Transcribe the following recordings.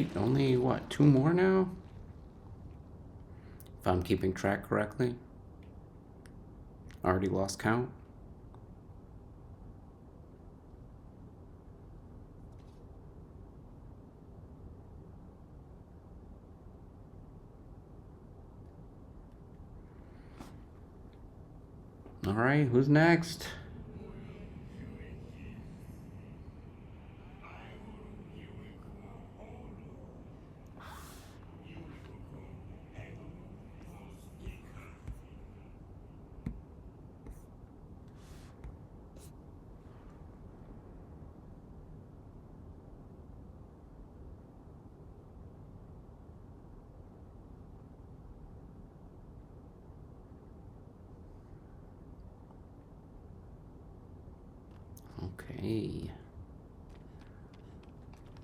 Wait, only what, 2 more now? If I'm keeping track correctly. Already lost count. Alright, who's next? Okay.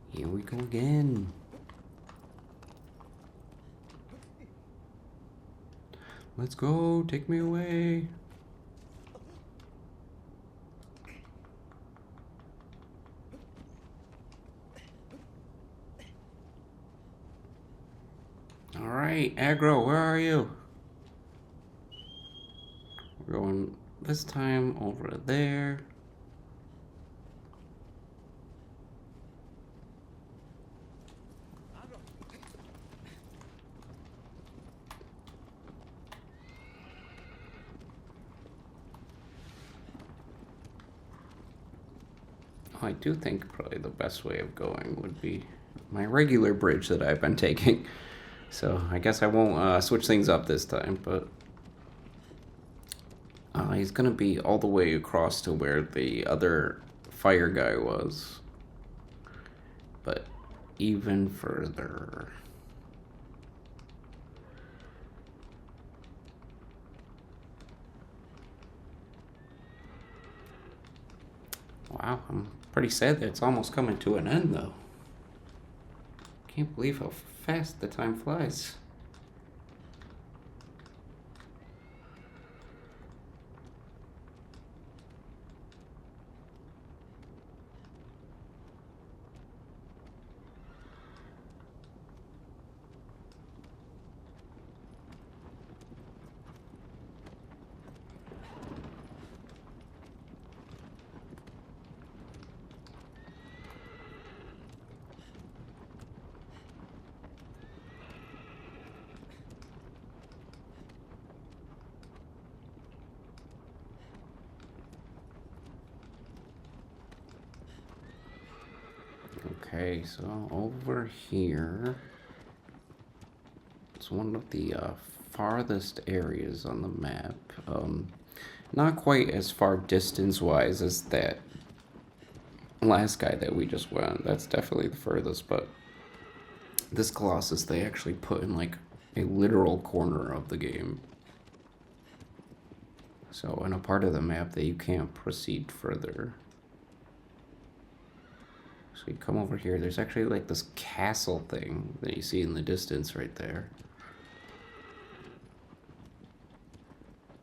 Here we go again. Let's go, take me away. Alright, aggro, where are you? We're going this time over there. I do think probably the best way of going would be my regular bridge that I've been taking. So I guess I won't switch things up this time, but he's gonna be all the way across to where the other fire guy was. But even further. Wow, I'm pretty sad that it's almost coming to an end, though. Can't believe how fast the time flies. Okay, so over here, it's one of the farthest areas on the map. Not quite as far distance-wise as that last guy that we just went. That's definitely the furthest, but this Colossus they actually put in like a literal corner of the game. So in a part of the map that you can't proceed further. So you come over here, there's actually like this castle thing that you see in the distance right there.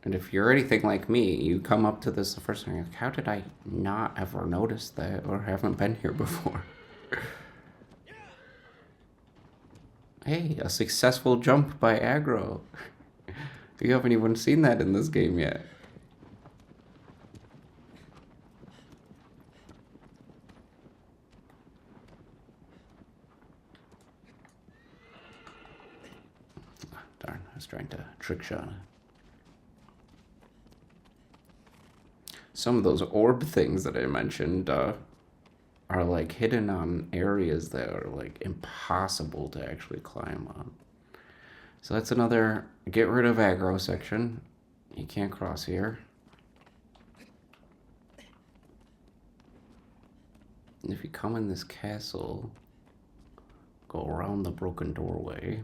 And if you're anything like me, you come up to this the first time, you're like, how did I not ever notice that or haven't been here before? Hey, a successful jump by aggro. You haven't even seen that in this game yet. Darn, I was trying to trick shot it. Some of those orb things that I mentioned are like hidden on areas that are like impossible to actually climb on. So that's another get rid of aggro section. You can't cross here. And if you come in this castle, go around the broken doorway.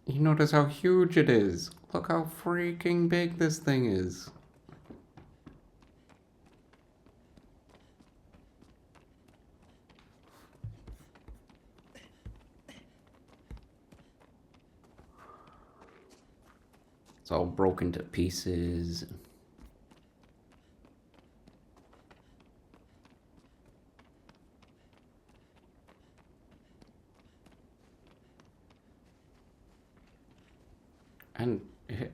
You notice how huge it is. Look how freaking big this thing is. It's all broken to pieces. And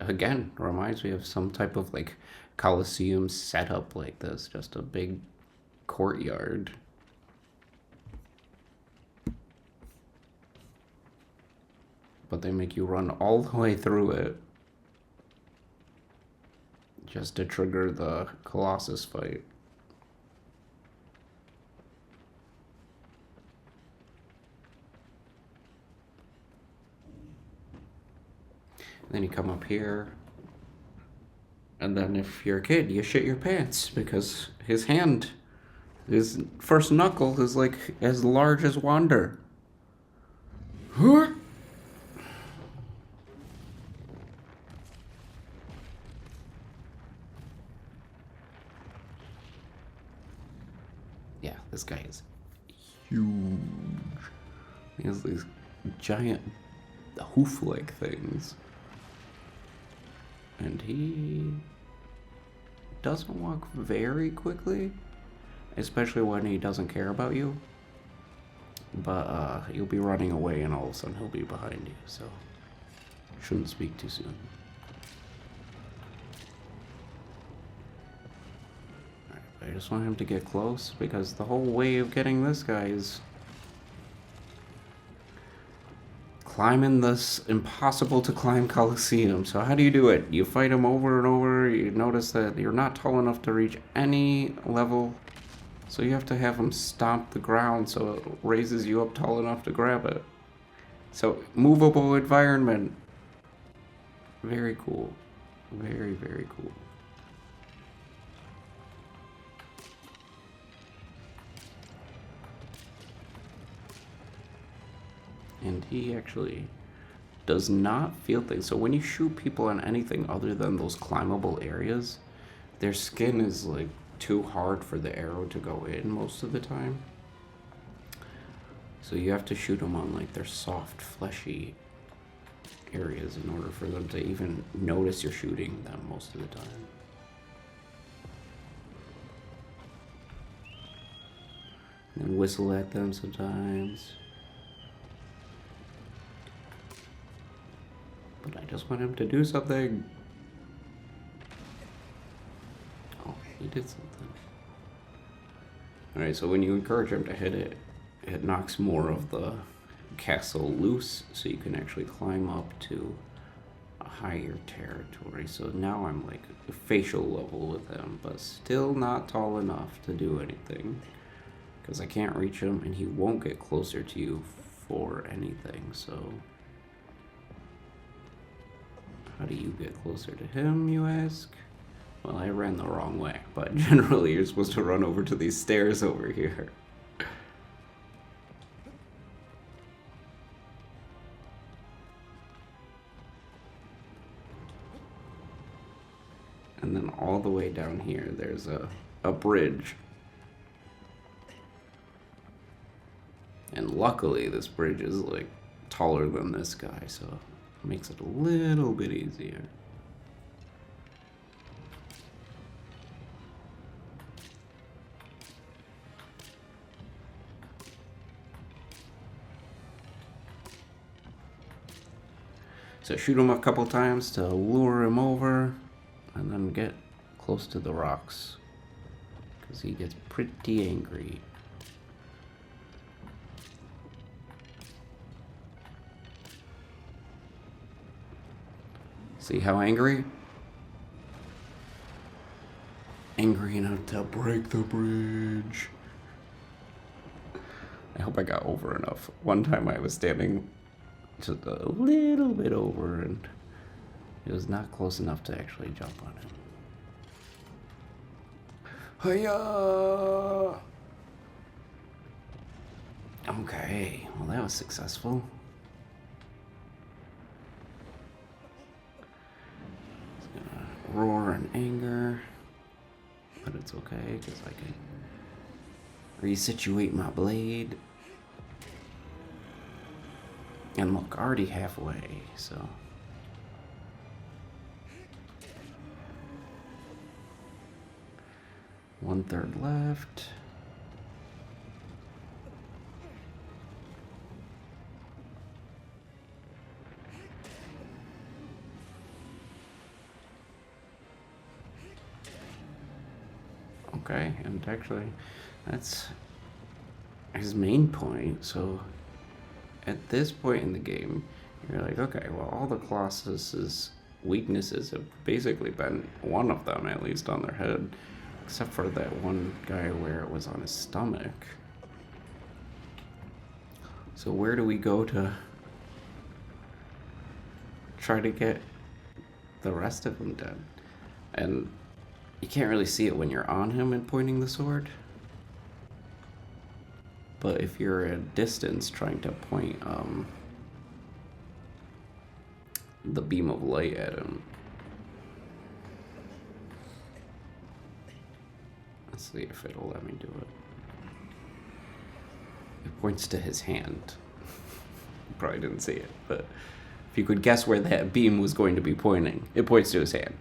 again, reminds me of some type of like Colosseum setup like this, just a big courtyard. But they make you run all the way through it just to trigger the Colossus fight. Then you come up here, and then if you're a kid, you shit your pants because his first knuckle is like as large as Wander. Huh? Yeah, this guy is huge. He has these giant hoof-like things. And he doesn't walk very quickly, especially when he doesn't care about you. But you'll be running away and all of a sudden he'll be behind you, so shouldn't speak too soon. I just want him to get close because the whole way of getting this guy is climbing this impossible to climb Colosseum. So how do you do it? You fight him over and over. You notice that you're not tall enough to reach any level. So you have to have him stomp the ground so it raises you up tall enough to grab it. So movable environment. Very cool. Very, very cool. And he actually does not feel things. So when you shoot people on anything other than those climbable areas, their skin is like too hard for the arrow to go in most of the time. So you have to shoot them on like their soft, fleshy areas in order for them to even notice you're shooting them most of the time. And then whistle at them sometimes. But I just want him to do something. Oh, he did something. Alright, so when you encourage him to hit it, it knocks more of the castle loose, so you can actually climb up to a higher territory. So now I'm like facial level with him, but still not tall enough to do anything. Because I can't reach him, and he won't get closer to you for anything, so... How do you get closer to him, you ask? Well, I ran the wrong way, but generally you're supposed to run over to these stairs over here. And then all the way down here, there's a bridge. And luckily, this bridge is like taller than this guy, so it makes it a little bit easier. So shoot him a couple times to lure him over, and then get close to the rocks, because he gets pretty angry. See how angry? Angry enough to break the bridge. I hope I got over enough. One time I was standing just a little bit over, and it was not close enough to actually jump on him. Hiya! Okay, well that was successful. It's gonna roar in anger, but it's okay because I can resituate my blade. And look, already halfway, so. One-third left. Okay, and actually, that's his main point. So, at this point in the game, you're like, okay, well, all the Colossus's weaknesses have basically been one of them, at least on their head, except for that one guy where it was on his stomach. So, where do we go to try to get the rest of them dead? And you can't really see it when you're on him and pointing the sword. But if you're at a distance trying to point the beam of light at him. Let's see if it'll let me do it. It points to his hand. You probably didn't see it, but if you could guess where that beam was going to be pointing, it points to his hand.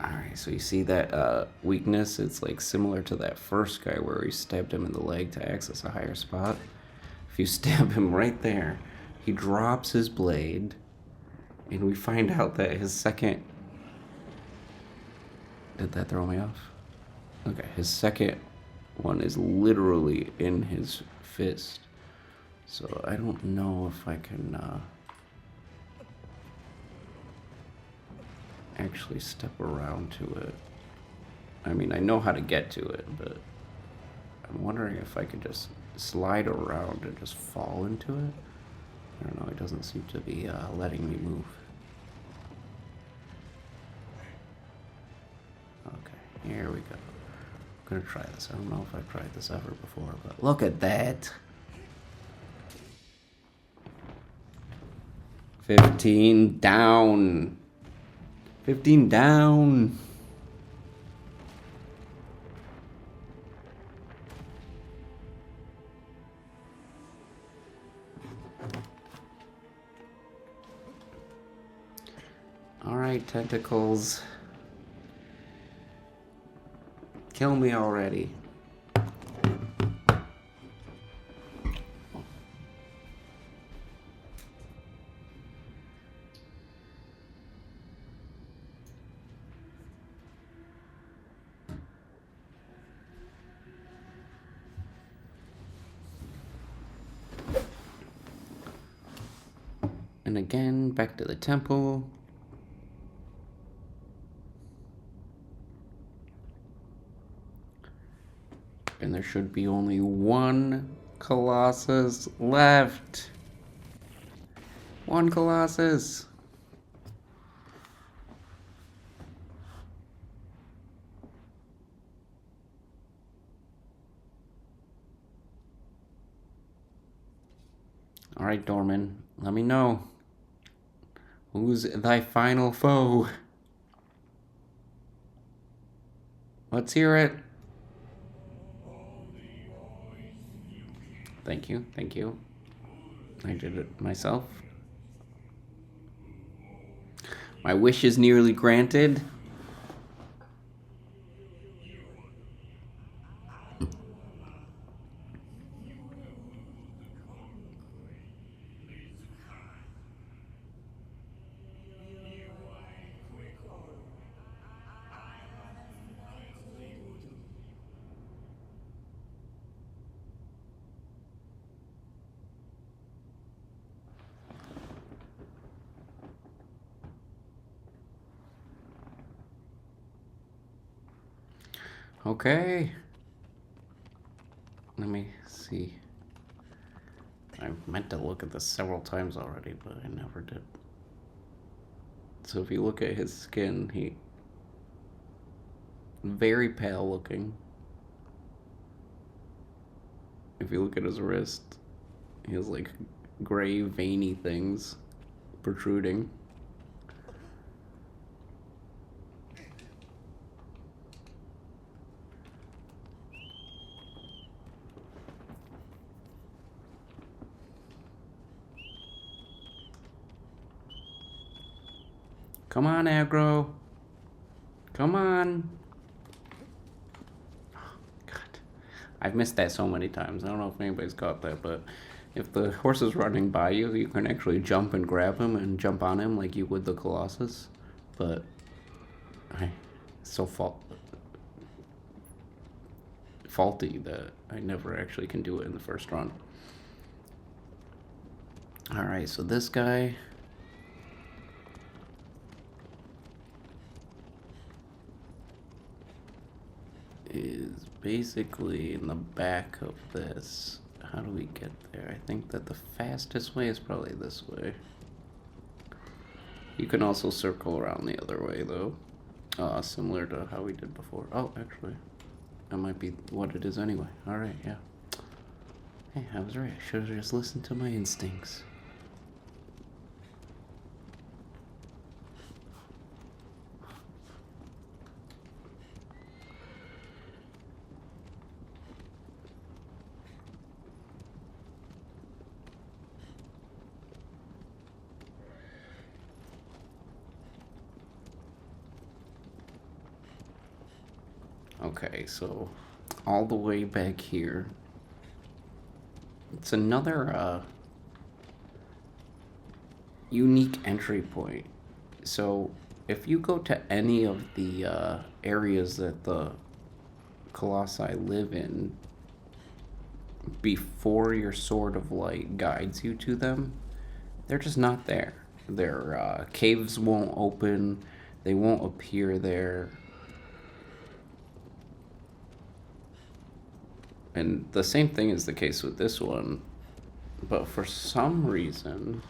Alright, so you see that weakness? It's like similar to that first guy where we stabbed him in the leg to access a higher spot. If you stab him right there, he drops his blade, and we find out that his second... Did that throw me off? Okay, his second one is literally in his fist. So I don't know if I can actually step around to it. I mean, I know how to get to it, but I'm wondering if I could just slide around and just fall into it. I don't know, it doesn't seem to be letting me move. Okay, here we go. I'm gonna try this. I don't know if I've tried this ever before, but look at that. 15 down. 15 down. Alright, tentacles. Kill me already. And again, back to the temple. And there should be only one Colossus left. One Colossus. All right, Dorman, let me know. Who's thy final foe? Let's hear it. Thank you, thank you. I did it myself. My wish is nearly granted. Okay. Let me see. I meant to look at this several times already, but I never did. So if you look at his skin, he... very pale looking. If you look at his wrist, he has like gray veiny things protruding. Come on, aggro. Come on. Oh, God. I've missed that so many times. I don't know if anybody's caught that, but if the horse is running by you, you can actually jump and grab him and jump on him like you would the Colossus. But it's so faulty that I never actually can do it in the first run. Alright, so this guy... is basically in the back of this. How do we get there? I think that the fastest way is probably this way. You can also circle around the other way, though. Similar to how we did before. Oh, actually, that might be what it is anyway. Alright, yeah. Hey, I was right. I should have just listened to my instincts. Okay, so all the way back here. It's another unique entry point. So if you go to any of the areas that the Colossi live in before your Sword of Light guides you to them, they're just not there. Their caves won't open, they won't appear there. And the same thing is the case with this one, but for some reason,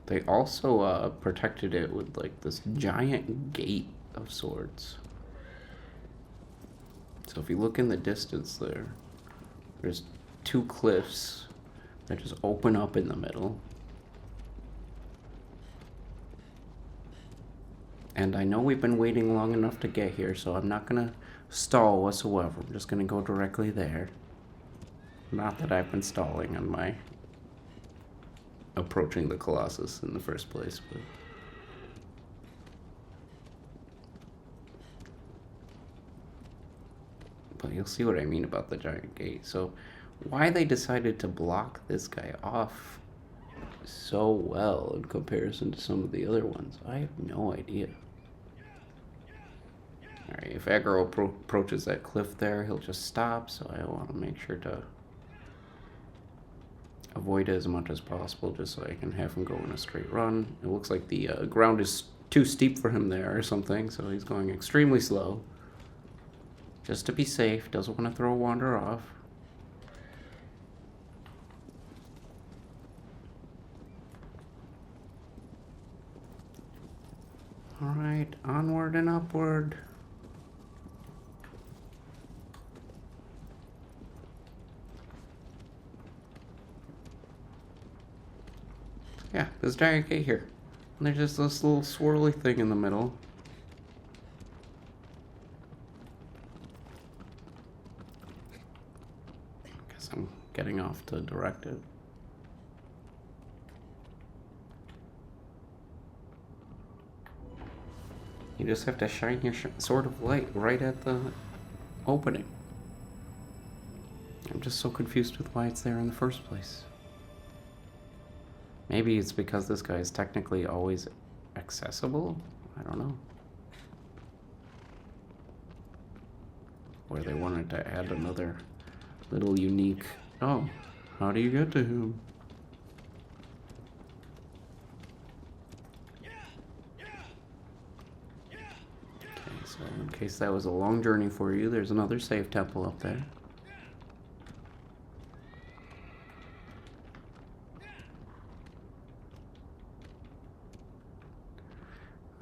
they also protected it with like this giant gate of sorts. So if you look in the distance there's two cliffs that just open up in the middle. And I know we've been waiting long enough to get here, so I'm not gonna stall whatsoever. I'm just gonna go directly there. Not that I've been stalling on my approaching the Colossus in the first place, but you'll see what I mean about the giant gate. So why they decided to block this guy off so well in comparison to some of the other ones, I have no idea. Alright, if Aggro approaches that cliff there, he'll just stop, so I want to make sure to avoid it as much as possible just so I can have him go in a straight run. It looks like the ground is too steep for him there or something, so he's going extremely slow. Just to be safe, doesn't want to throw a wander off. Alright, onward and upward. Yeah, this giant gate here. And there's just this little swirly thing in the middle. Guess I'm getting off to direct it. You just have to shine your Sword of Light right at the opening. I'm just so confused with why it's there in the first place. Maybe it's because this guy is technically always accessible? I don't know. Or they wanted to add another little unique... Oh, how do you get to him? Okay, so in case that was a long journey for you, there's another save temple up there.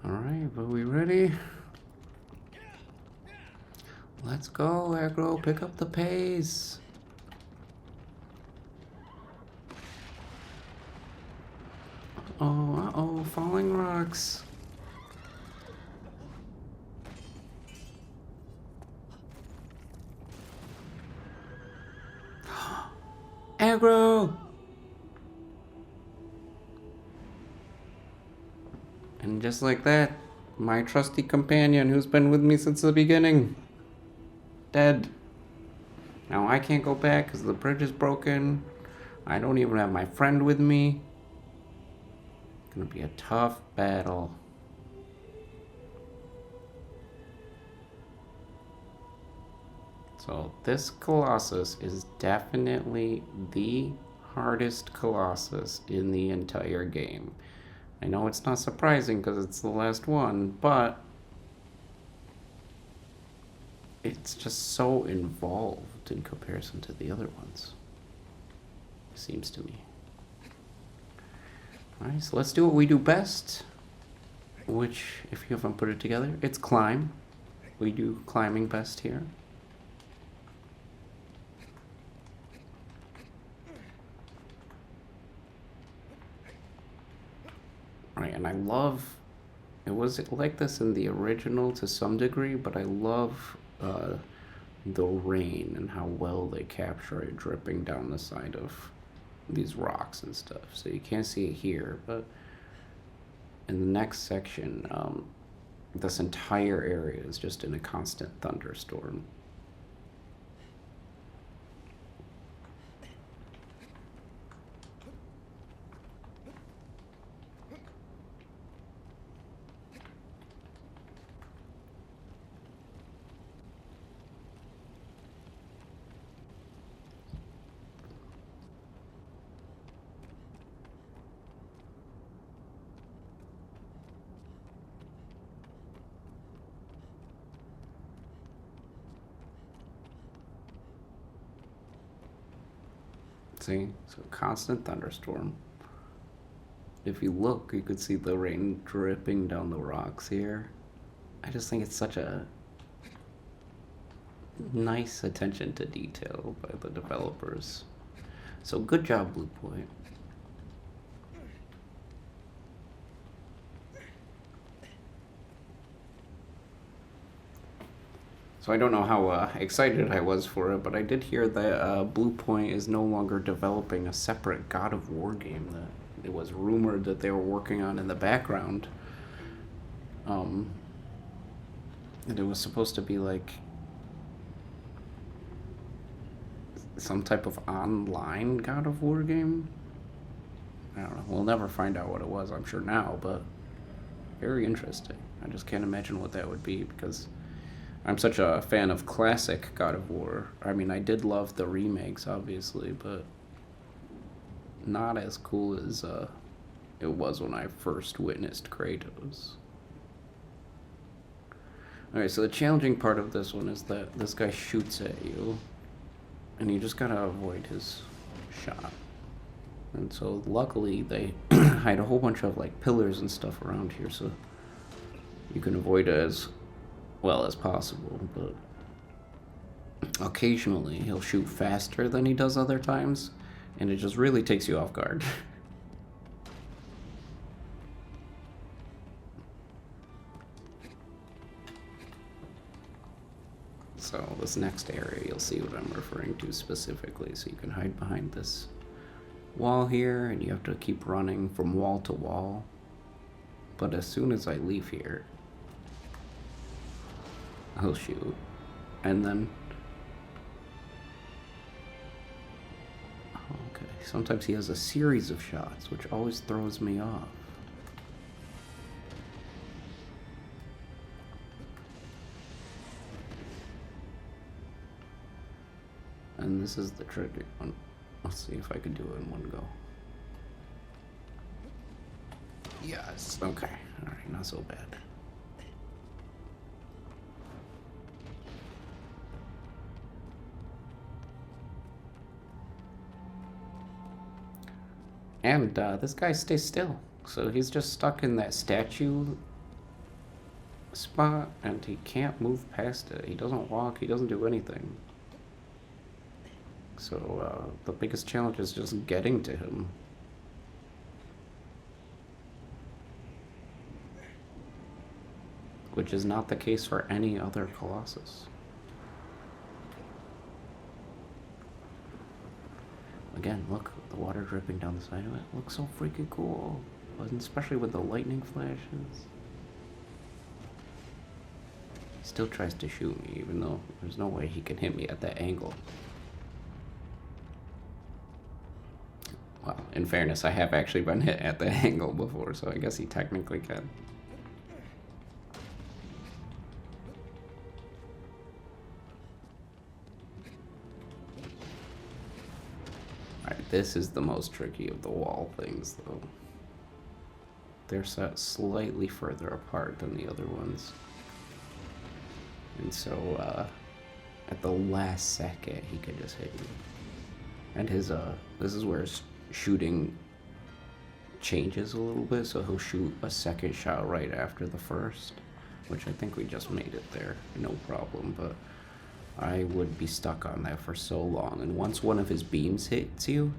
Alright, are we ready? Let's go, Aggro, pick up the pace. Uh-oh, falling rocks. Aggro! And just like that, My trusty companion who's been with me since the beginning. Dead. Now I can't go back because the bridge is broken. I don't even have my friend with me. It's gonna be a tough battle. So this Colossus is definitely the hardest Colossus in the entire game. I know it's not surprising because it's the last one, but it's just so involved in comparison to the other ones. Seems to me. Alright, so let's do what we do best. Which, if you haven't put it together, it's climb. We do climbing best here. Right, and I love, it was like this in the original to some degree, but I love the rain and how well they capture it dripping down the side of these rocks and stuff. So you can't see it here, but in the next section, this entire area is just in a constant thunderstorm. See? So constant thunderstorm. If you look, you could see the rain dripping down the rocks here. I just think it's such a nice attention to detail by the developers. So good job, Blue Point. So I don't know how excited I was for it, but I did hear that Blue Point is no longer developing a separate God of War game. That it was rumored that they were working on in the background. And it was supposed to be like some type of online God of War game. I don't know. We'll never find out what it was, I'm sure now, but very interesting. I just can't imagine what that would be because I'm such a fan of classic God of War. I mean, I did love the remakes, obviously, but not as cool as it was when I first witnessed Kratos. Alright, so the challenging part of this one is that this guy shoots at you, and you just gotta avoid his shot. And so luckily they hide a whole bunch of like pillars and stuff around here so you can avoid it as well as possible, but occasionally he'll shoot faster than he does other times, and it just really takes you off guard. So this next area, you'll see what I'm referring to specifically, so you can hide behind this wall here, and you have to keep running from wall to wall. But as soon as I leave here, he'll shoot, and then okay, sometimes he has a series of shots, which always throws me off. And this is the tricky one. Let's see if I can do it in one go. Yes, okay, alright, not so bad. And this guy stays still, so he's just stuck in that statue spot, and he can't move past it. He doesn't walk, he doesn't do anything. So the biggest challenge is just getting to him. Which is not the case for any other Colossus. Again, look, the water dripping down the side of it. Looks so freaking cool. And especially with the lightning flashes. Still tries to shoot me, even though there's no way he can hit me at that angle. Well, in fairness, I have actually been hit at that angle before, so I guess he technically can. Alright, this is the most tricky of the wall things, though. They're set slightly further apart than the other ones. And so, at the last second, he could just hit you. And his, this is where his shooting changes a little bit, so he'll shoot a second shot right after the first, which I think we just made it there, no problem, but I would be stuck on that for so long, and once one of his beams hits you,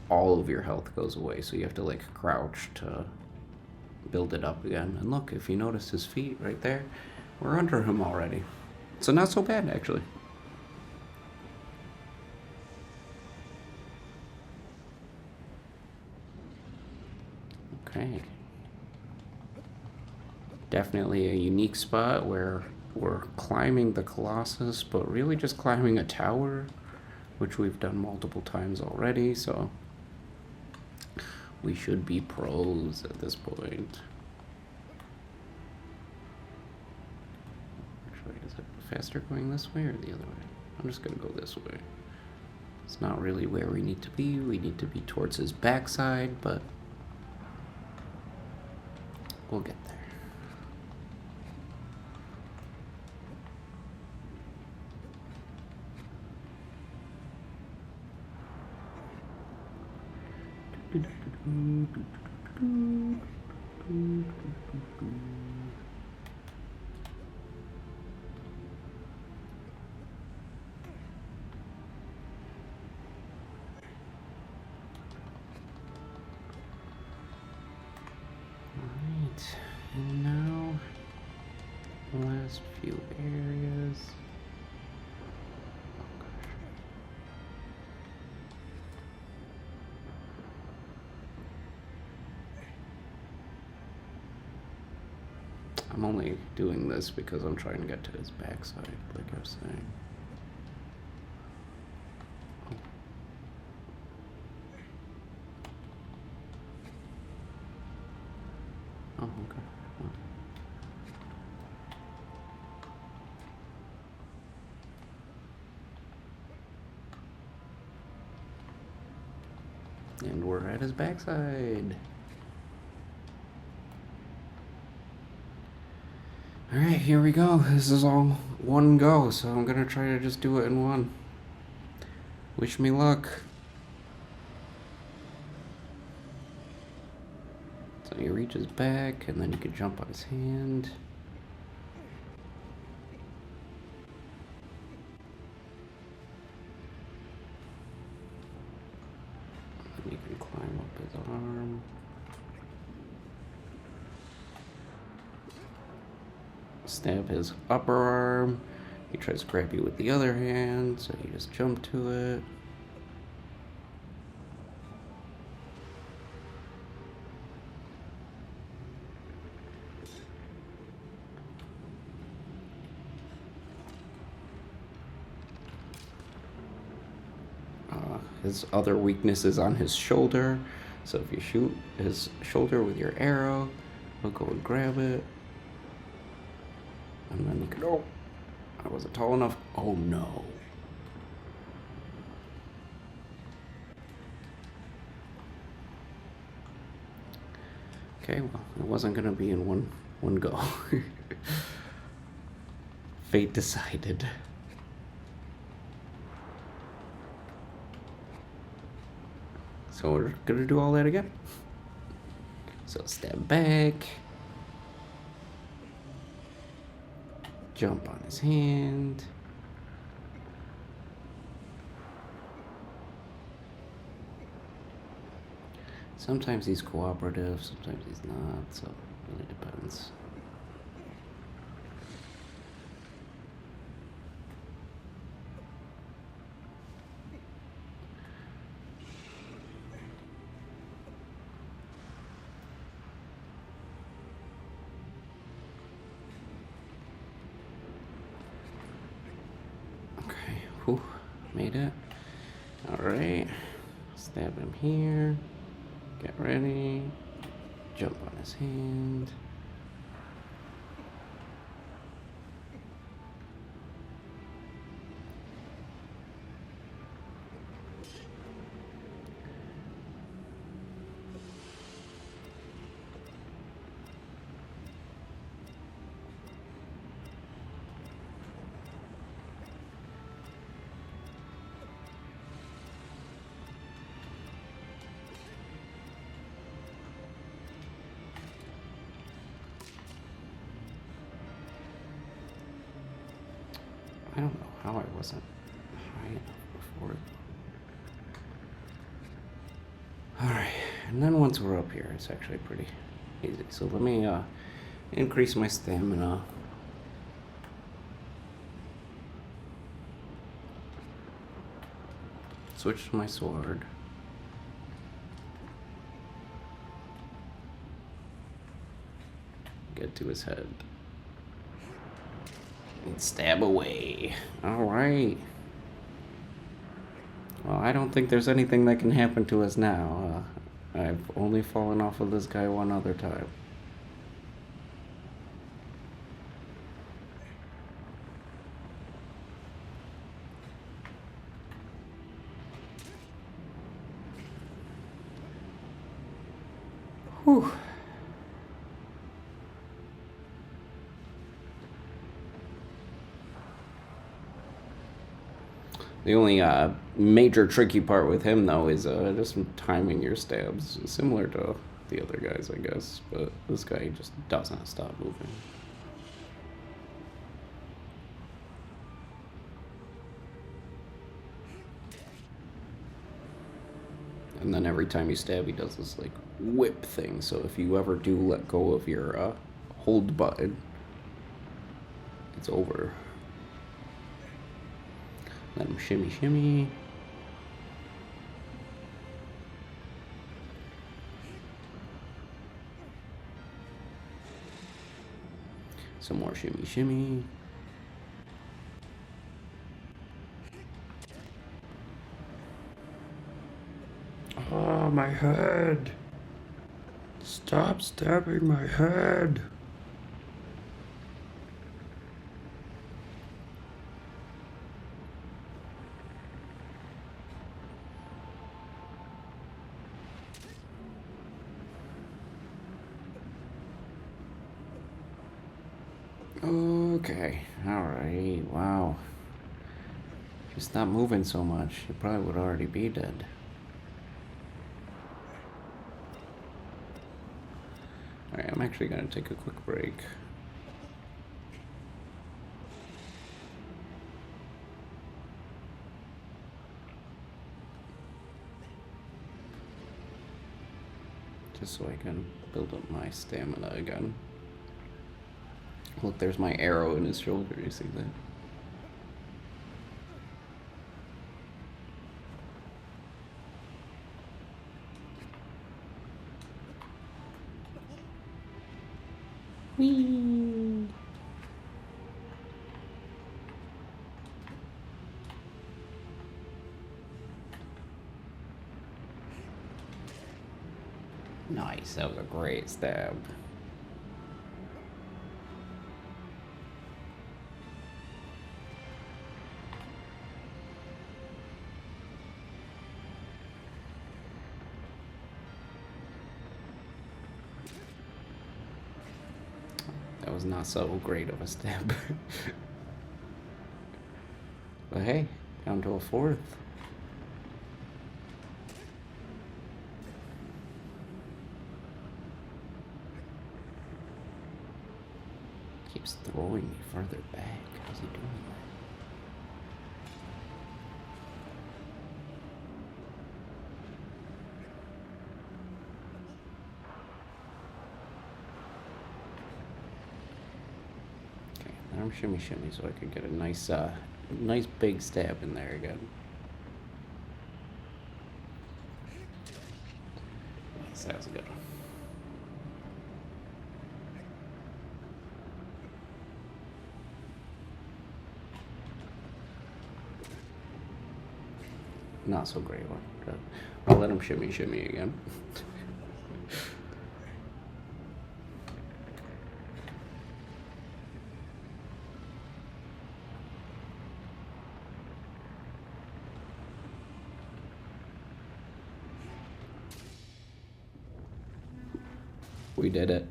all of your health goes away, so you have to, like, crouch to build it up again. And look, if you notice his feet right there, we're under him already. So not so bad, actually. Okay. Definitely a unique spot where we're climbing the Colossus, but really just climbing a tower, which we've done multiple times already, so we should be pros at this point. Actually, is it faster going this way or the other way? I'm just gonna go this way. It's not really where we need to be. We need to be towards his backside, but we'll get there. Alright, and now the last few areas. I'm only doing this because I'm trying to get to his backside, like I was saying. Oh, okay. Well. And we're at his backside. Alright, here we go. This is all one go, so I'm gonna try to just do it in one. Wish me luck. So he reaches back, and then you can jump on his hand. And you can climb up his arm. Stab his upper arm. He tries to grab you with the other hand, so you just jump to it. His other weakness is on his shoulder, so if you shoot his shoulder with your arrow, he'll go and grab it. And then you can, oh, I wasn't tall enough. Oh no. Okay, well, it wasn't gonna be in one go. Fate decided. So we're gonna do all that again. So step back. Jump on his hand. Sometimes he's cooperative, sometimes he's not, so it really depends. Whew, made it. Alright. Stab him here. Get ready. Jump on his hand. I don't know how I wasn't high enough before. Alright, and then once we're up here, it's actually pretty easy. So let me increase my stamina. Switch to my sword. Get to his head. And stab away. Alright. Well, I don't think there's anything that can happen to us now. I've only fallen off of this guy one other time. Whew. The only major tricky part with him, though, is just timing your stabs, similar to the other guys, I guess. But this guy just doesn't stop moving. And then every time you stab, he does this, like, whip thing. So if you ever do let go of your hold button, it's over. Let him shimmy, shimmy. Some more shimmy, shimmy. Oh, my head. Stop stabbing my head. Okay, alright, wow. If you stop moving so much, you probably would already be dead. Alright, I'm actually gonna take a quick break. Just so I can build up my stamina again. Look, there's my arrow in his shoulder, you see that? Whee! Nice, that was a great stab. That was not so great of a stab. But hey, down to a fourth. Keeps throwing me further back. How's he doing that? Arm shimmy shimmy so I could get a nice nice big stab in there again. Yes, that was good. not so great one. I'll let him shimmy again. We did it.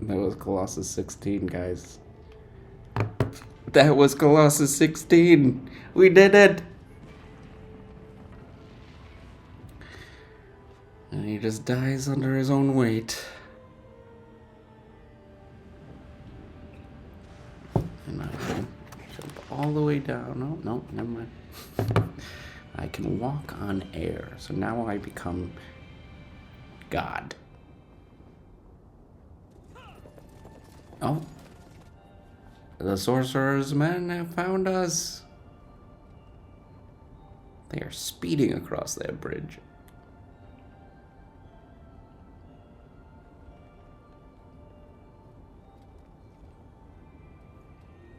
That was Colossus 16, guys. That was Colossus 16. We did it. And he just dies under his own weight. And I can jump all the way down. No, no, never mind. I can walk on air. So now I become God. Oh. The sorcerer's men have found us. They are speeding across that bridge.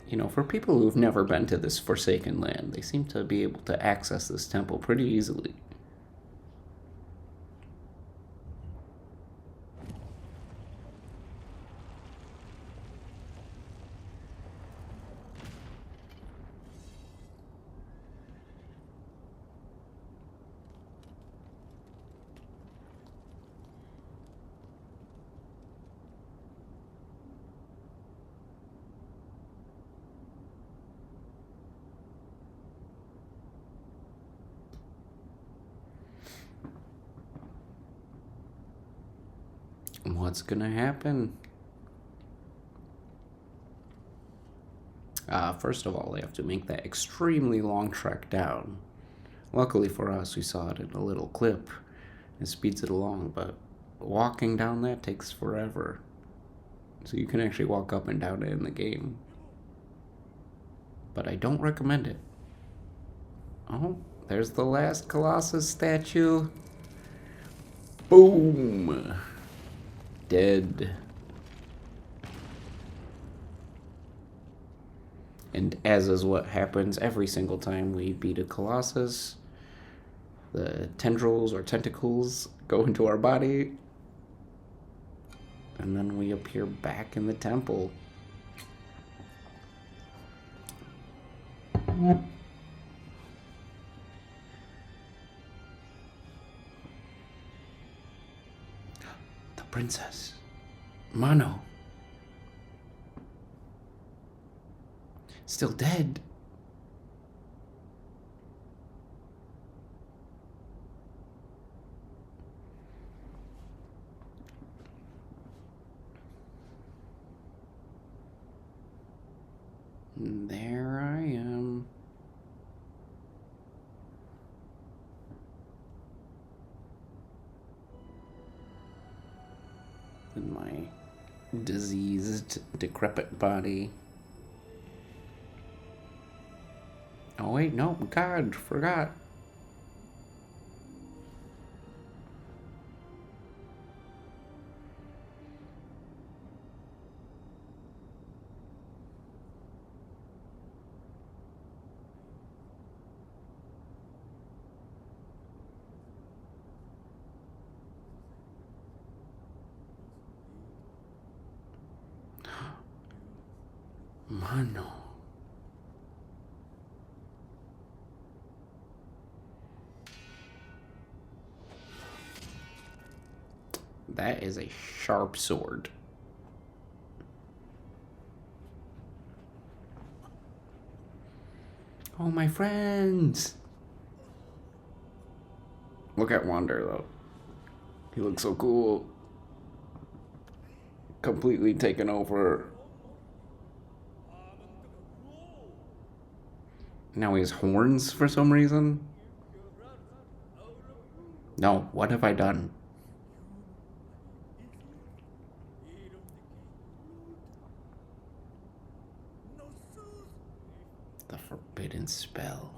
You know, for people who've never been to this Forsaken Land, they seem to be able to access this temple pretty easily. What's gonna happen? First of all, they have to make that extremely long trek down. Luckily for us, we saw it in a little clip. It speeds it along, but walking down that takes forever. So you can actually walk up and down it in the game. But I don't recommend it. Oh, there's the last Colossus statue. Boom! Dead. And as is what happens every single time we beat a Colossus, the tendrils or tentacles go into our body, and then we appear back in the temple. The princess. Mano. Still dead. And there I am. In my diseased, decrepit body. Oh wait, no, God, forgot. Mano. That is a sharp sword. Oh, my friends. Look at Wander, though. He looks so cool. Completely taken over. Now he has horns for some reason. No, what have I done? The forbidden spell.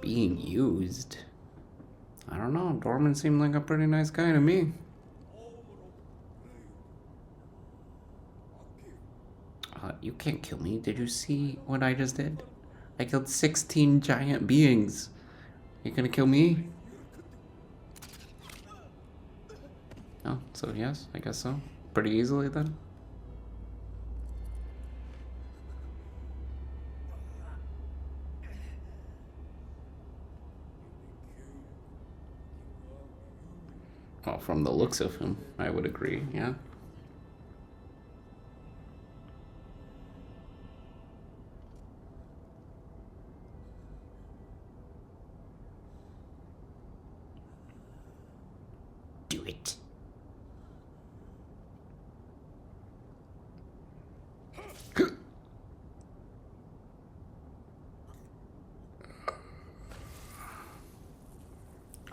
Being used? I don't don't know. Dorman seemed like a pretty nice guy to me. You can't kill me. Did you see what I just did? I killed 16 giant beings. You gonna kill me? Oh, so yes, I guess so. Pretty easily then. Well, from the looks of him, I would agree, yeah. Do it.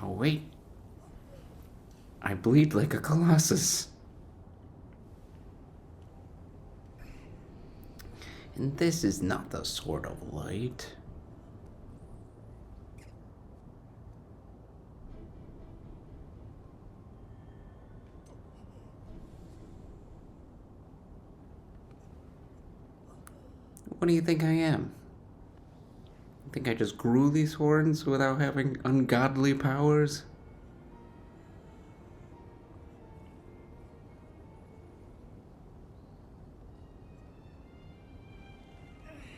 Oh, wait. I bleed like a Colossus. And this is not the sword of light. What do you think I am? You think I just grew these horns without having ungodly powers?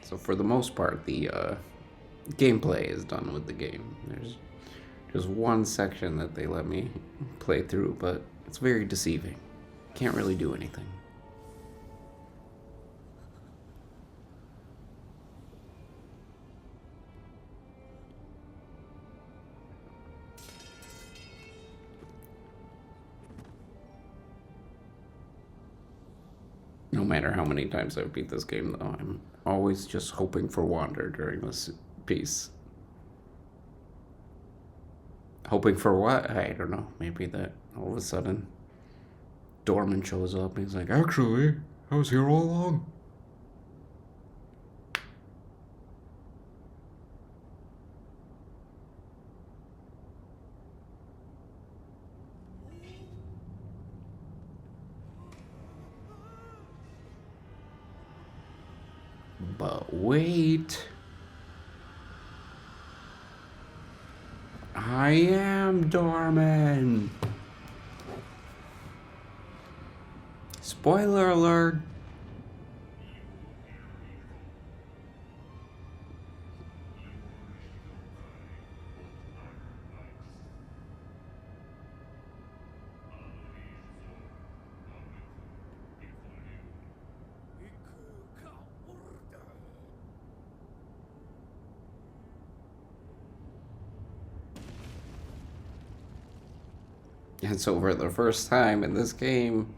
So for the most part, the gameplay is done with the game. There's just one section that they let me play through, but it's very deceiving. Can't really do anything. No matter how many times I've beat this game, though, I'm always just hoping for Wander during this piece. Hoping for what? I don't know. Maybe that all of a sudden Dorman shows up and he's like, actually, I was here all along. But wait. I am Dorman. Spoiler alert. And so for the first time in this game,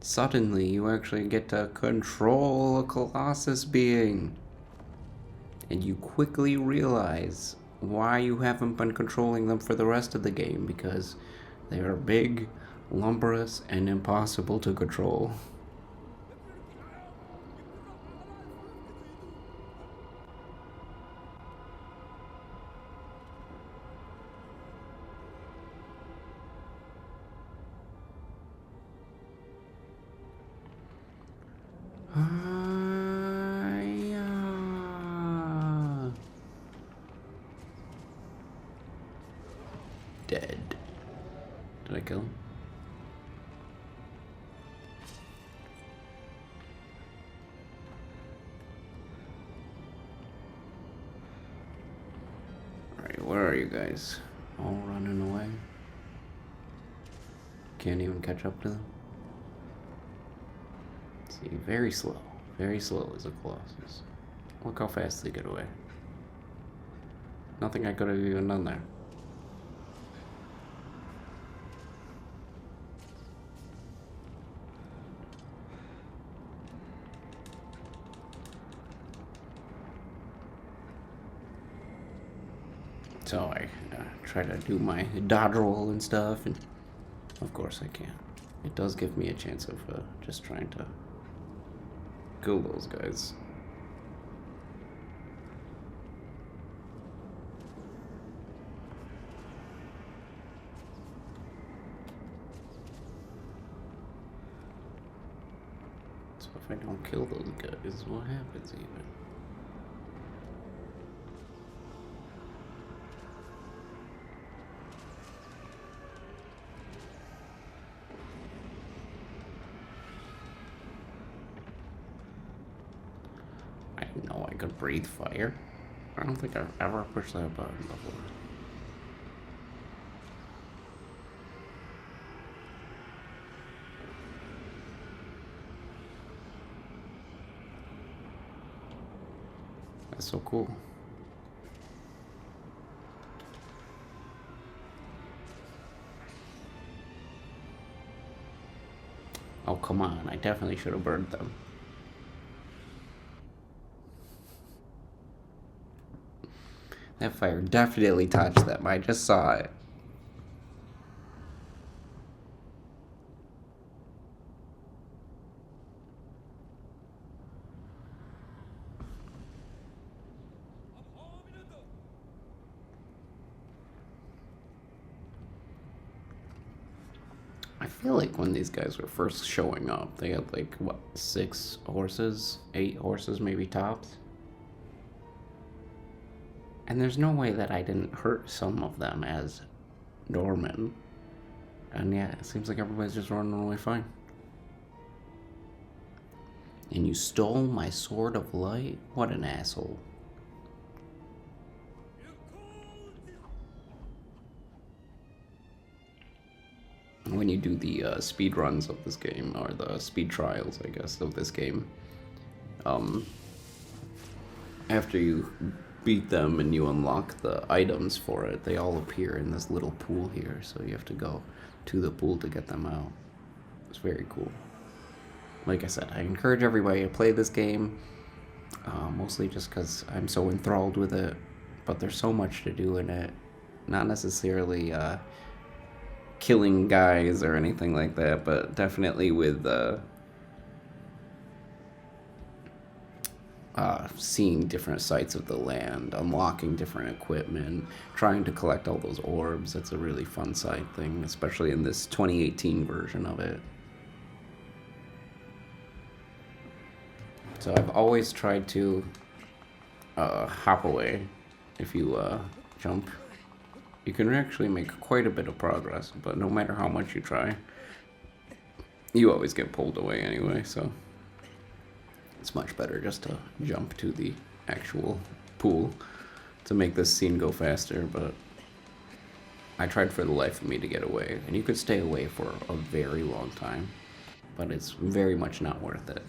suddenly you actually get to control a Colossus being. And you quickly realize why you haven't been controlling them for the rest of the game, because they are big, lumberous, and impossible to control. Dead. Did I kill him? Alright, where are you guys? All running away? Can't even catch up to them? See, very slow. Very slow as a Colossus. Look how fast they get away. Nothing I could have even done there. So I try to do my dodge roll and stuff, and of course I can't. It does give me a chance of just trying to kill those guys. So if I don't kill those guys, what happens even? I didn't know I could breathe fire. I don't think I've ever pushed that button before. That's so cool. Oh, come on. I definitely should have burned them. That fire definitely touched them. I just saw it. I feel like when these guys were first showing up, they had like, what, 6 horses? 8 horses, maybe tops? And there's no way that I didn't hurt some of them as Norman. And yeah, it seems like everybody's just running away fine. And you stole my sword of light? What an asshole. When you do the speed runs of this game, or the speed trials, I guess, of this game, um, after you beat them and you unlock the items for it, they all appear in this little pool here, so you have to go to the pool to get them out. It's very cool. Like I said, I encourage everybody to play this game, mostly just because I'm so enthralled with it, but there's so much to do in it. Not necessarily killing guys or anything like that, but definitely with seeing different sites of the land, unlocking different equipment, trying to collect all those orbs. It's a really fun side thing, especially in this 2018 version of it. So I've always tried to hop away if you jump. You can actually make quite a bit of progress, but no matter how much you try, you always get pulled away anyway, so it's much better just to jump to the actual pool to make this scene go faster, but I tried for the life of me to get away, and you could stay away for a very long time, but it's very much not worth it.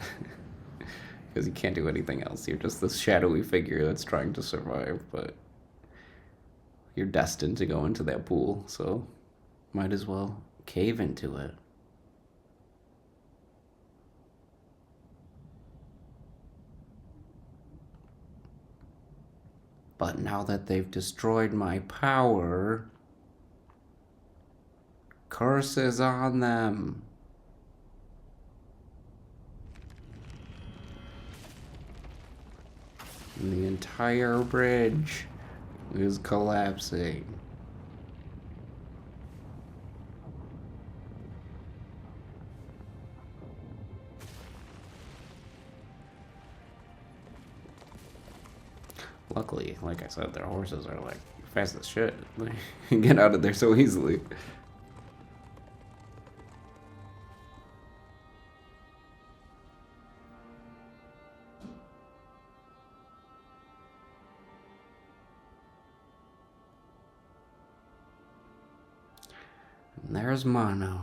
Because you can't do anything else. You're just this shadowy figure that's trying to survive, but you're destined to go into that pool, so might as well cave into it. But now that they've destroyed my power, curses on them. And the entire bridge is collapsing. Luckily, like I said, their horses are like fast as shit. They can get out of there so easily. And there's Mono.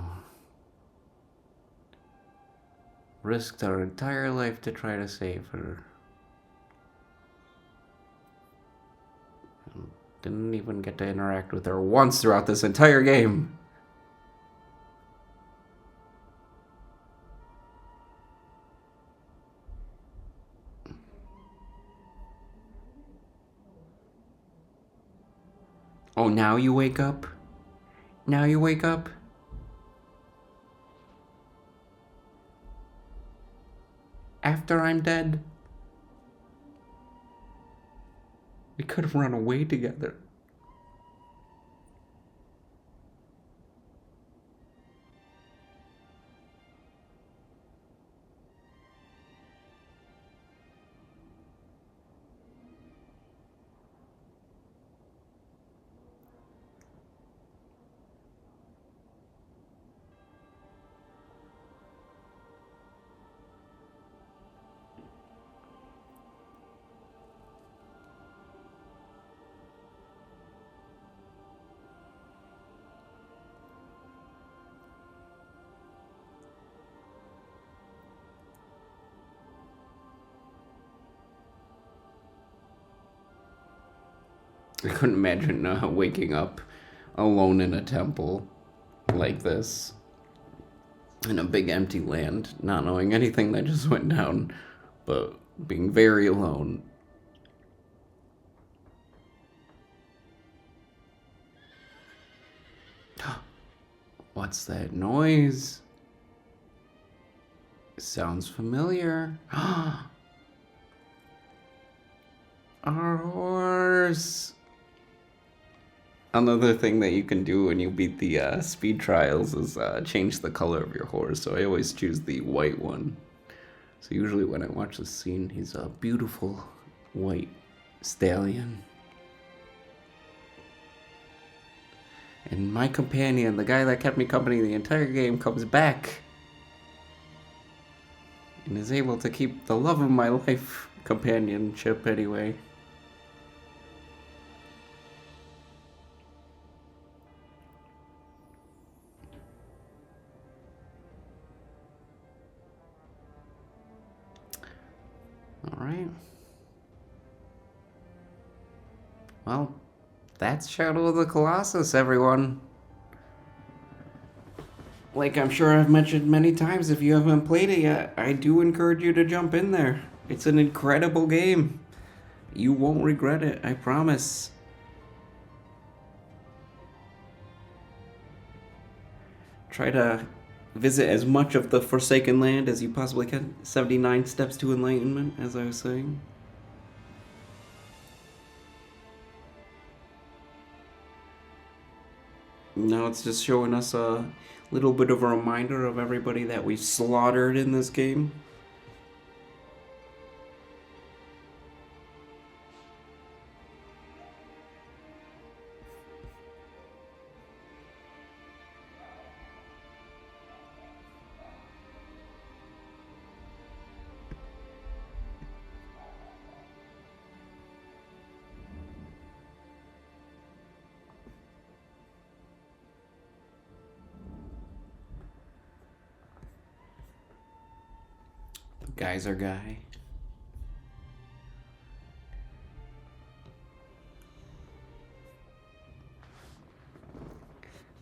Risked our entire life to try to save her. Didn't even get to interact with her once throughout this entire game. Oh, now you wake up? Now you wake up? After I'm dead? We could have run away together. I couldn't imagine waking up alone in a temple like this in a big empty land, not knowing anything that just went down, but being very alone. What's that noise? Sounds familiar. Our horse. Another thing that you can do when you beat the speed trials is change the color of your horse. So I always choose the white one. So usually when I watch this scene, he's a beautiful white stallion. And my companion, the guy that kept me company the entire game, comes back and is able to keep the love of my life companionship anyway. Alright. Well, that's Shadow of the Colossus, everyone. Like I'm sure I've mentioned many times, if you haven't played it yet, I do encourage you to jump in there. It's an incredible game. You won't regret it, I promise. Try to visit as much of the Forsaken Land as you possibly can. 79 steps to enlightenment, as I was saying. Now it's just showing us a little bit of a reminder of everybody that we've slaughtered in this game. Geyser guy.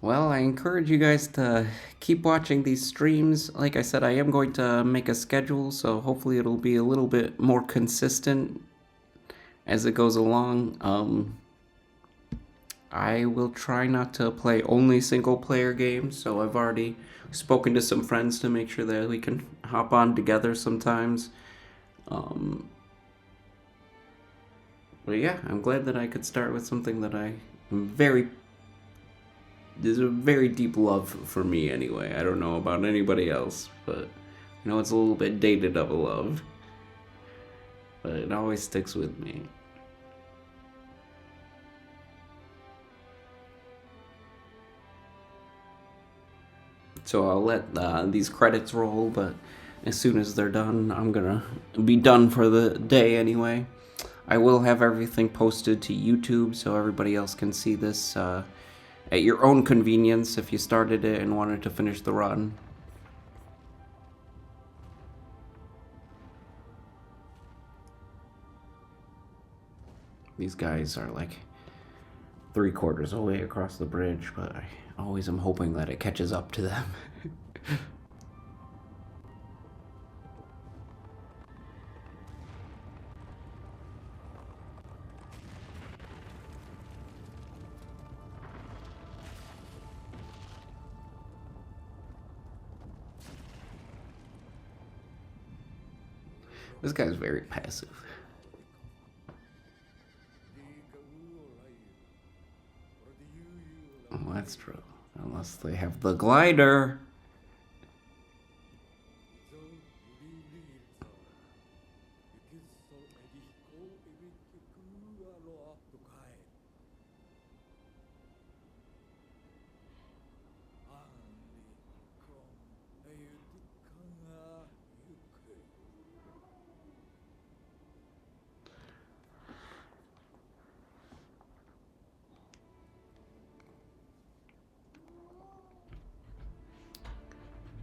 Well, I encourage you guys to keep watching these streams. Like I said, I am going to make a schedule, so hopefully it'll be a little bit more consistent as it goes along. I will try not to play only single player games, so I've already spoken to some friends to make sure that we can hop on together sometimes. But yeah, I'm glad that I could start with something that I am very. There's a very deep love for me anyway. I don't know about anybody else, but I know it's a little bit dated of a love. But it always sticks with me. So I'll let these credits roll, but as soon as they're done, I'm gonna be done for the day anyway. I will have everything posted to YouTube so everybody else can see this at your own convenience if you started it and wanted to finish the run. These guys are like 3/4 away across the bridge, but I always am hoping that it catches up to them. This guy's very passive. Oh, that's true. Unless they have the glider.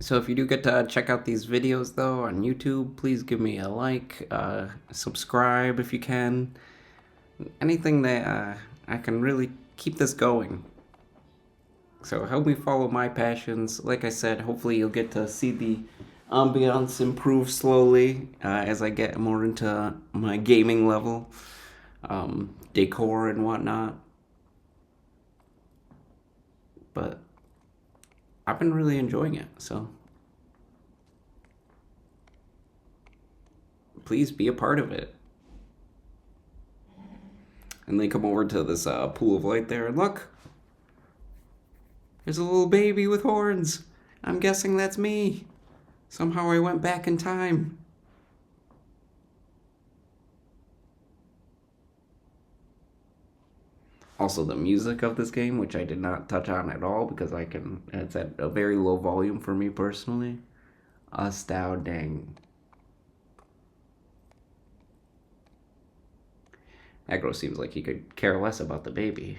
So if you do get to check out these videos though on YouTube, please give me a like, subscribe if you can. Anything that I can really keep this going. So help me follow my passions. Like I said, hopefully you'll get to see the ambiance improve slowly as I get more into my gaming level, decor and whatnot. But I've been really enjoying it. So please be a part of it. And they come over to this pool of light there, and look, there's a little baby with horns. I'm guessing that's me. Somehow I went back in time. Also, the music of this game, which I did not touch on at all because it's at a very low volume for me personally. Astounding. Agro seems like he could care less about the baby.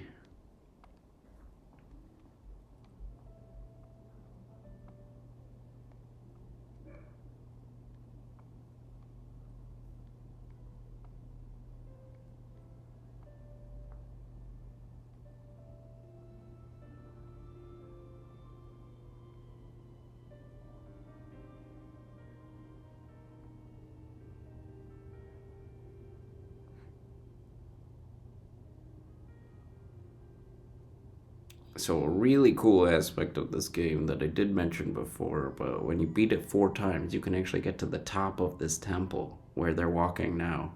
So a really cool aspect of this game that I did mention before, but when you beat it 4 times, you can actually get to the top of this temple where they're walking now.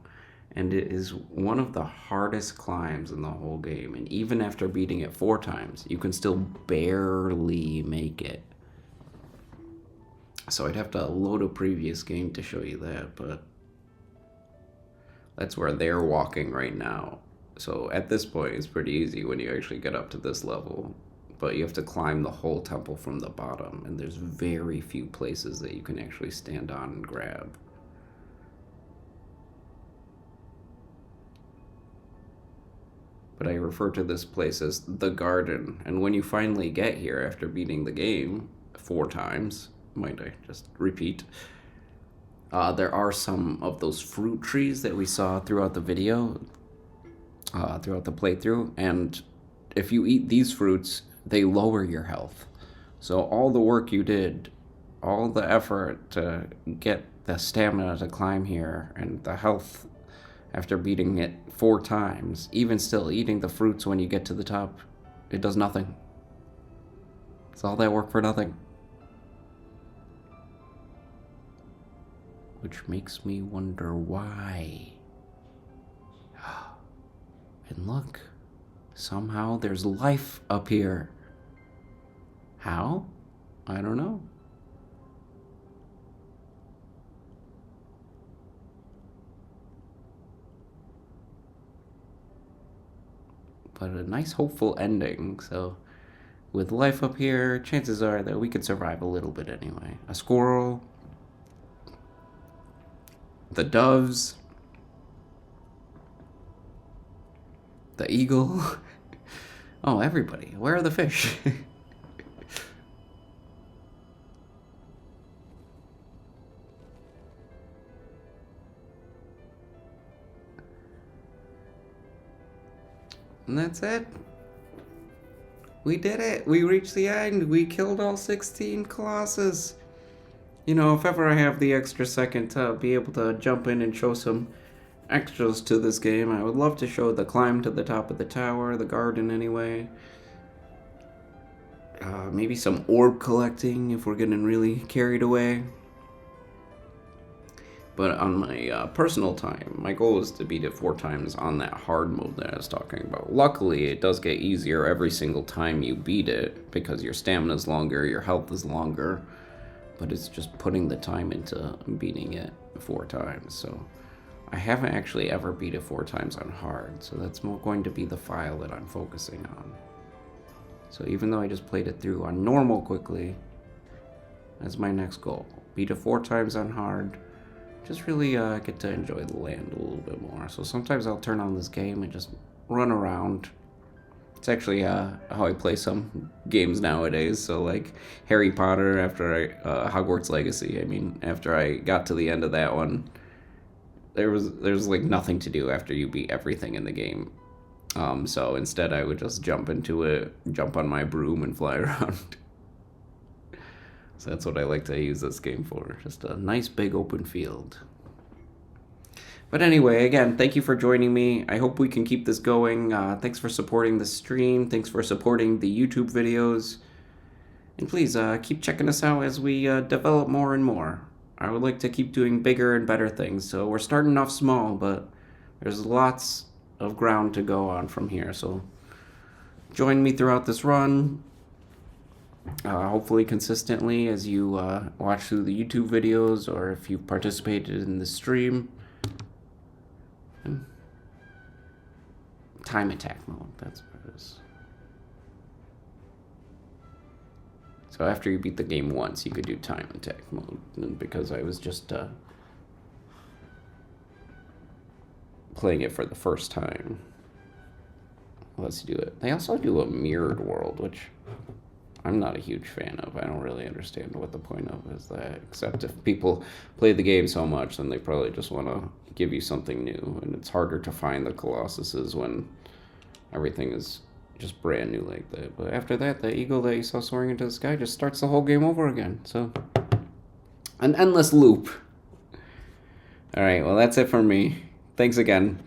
And it is one of the hardest climbs in the whole game. And even after beating it 4 times, you can still barely make it. So I'd have to load a previous game to show you that, but that's where they're walking right now. So at this point, it's pretty easy when you actually get up to this level. But you have to climb the whole temple from the bottom, and there's very few places that you can actually stand on and grab. But I refer to this place as the garden, and when you finally get here after beating the game 4 times, might I just repeat, there are some of those fruit trees that we saw throughout the video, throughout the playthrough, and if you eat these fruits, they lower your health. So all the work you did, all the effort to get the stamina to climb here and the health after beating it 4 times, even still eating the fruits when you get to the top, it does nothing. It's all that work for nothing. Which makes me wonder why. And look, somehow there's life up here. How? I don't know. But a nice hopeful ending, so with life up here, chances are that we could survive a little bit anyway. A squirrel, the doves, the eagle. Oh, everybody. Where are the fish? And that's it. We did it. We reached the end. We killed all 16 Colossus. You know, if ever I have the extra second to be able to jump in and show some extras to this game, I would love to show the climb to the top of the tower, the garden anyway. Maybe some orb collecting if we're getting really carried away. But on my personal time, my goal is to beat it 4 times on that hard mode that I was talking about. Luckily, it does get easier every single time you beat it because your stamina is longer, your health is longer. But it's just putting the time into beating it 4 times. So I haven't actually ever beat it 4 times on hard. So that's more going to be the file that I'm focusing on. So even though I just played it through on normal quickly, that's my next goal. Beat it 4 times on hard. Just really get to enjoy the land a little bit more. So sometimes I'll turn on this game and just run around. It's actually how I play some games nowadays. So like Harry Potter after Hogwarts Legacy. I mean, after I got to the end of that one, there's like nothing to do after you beat everything in the game. So instead I would just jump into it, jump on my broom and fly around. So that's what I like to use this game for. Just a nice big open field. But anyway, again, thank you for joining me. I hope we can keep this going. Thanks for supporting the stream. Thanks for supporting the YouTube videos. And please keep checking us out as we develop more and more. I would like to keep doing bigger and better things. So we're starting off small, but there's lots of ground to go on from here. So join me throughout this run. Hopefully consistently as you watch through the YouTube videos or if you've participated in the stream. Time attack mode, that's what it is. So after you beat the game once, you could do time attack mode. And because I was just playing it for the first time, let's do it. They also do a mirrored world, which I'm not a huge fan of. I don't really understand what the point of is that, except if people play the game so much, then they probably just want to give you something new, and it's harder to find the Colossuses when everything is just brand new like that. But after that, the eagle that you saw soaring into the sky just starts the whole game over again. So, an endless loop. Alright, well that's it from me. Thanks again.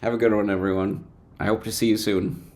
Have a good one, everyone. I hope to see you soon.